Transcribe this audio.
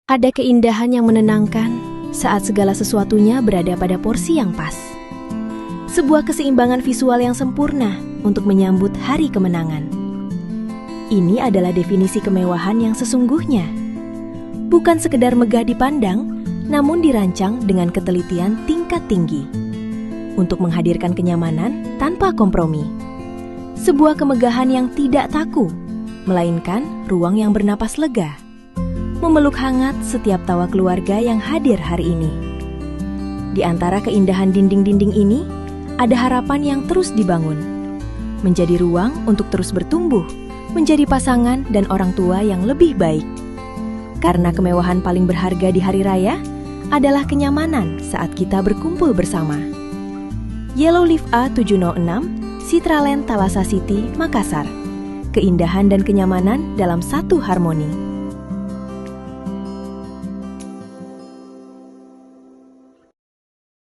Ada keindahan yang menenangkan saat segala sesuatunya berada pada porsi yang pas. Sebuah keseimbangan visual yang sempurna untuk menyambut hari kemenangan. Ini adalah definisi kemewahan yang sesungguhnya. Bukan sekedar megah dipandang, namun dirancang dengan ketelitian tingkat tinggi. Untuk menghadirkan kenyamanan tanpa kompromi. Sebuah kemegahan yang tidak kaku, melainkan ruang yang bernapas lega. Memeluk hangat setiap tawa keluarga yang hadir hari ini. Di antara keindahan dinding-dinding ini, ada harapan yang terus dibangun. Menjadi ruang untuk terus bertumbuh, menjadi pasangan dan orang tua yang lebih baik. Karena kemewahan paling berharga di hari raya adalah kenyamanan saat kita berkumpul bersama. Yellow Leaf A706, Citraland Thalassa City, Makassar. Keindahan dan kenyamanan dalam satu harmoni.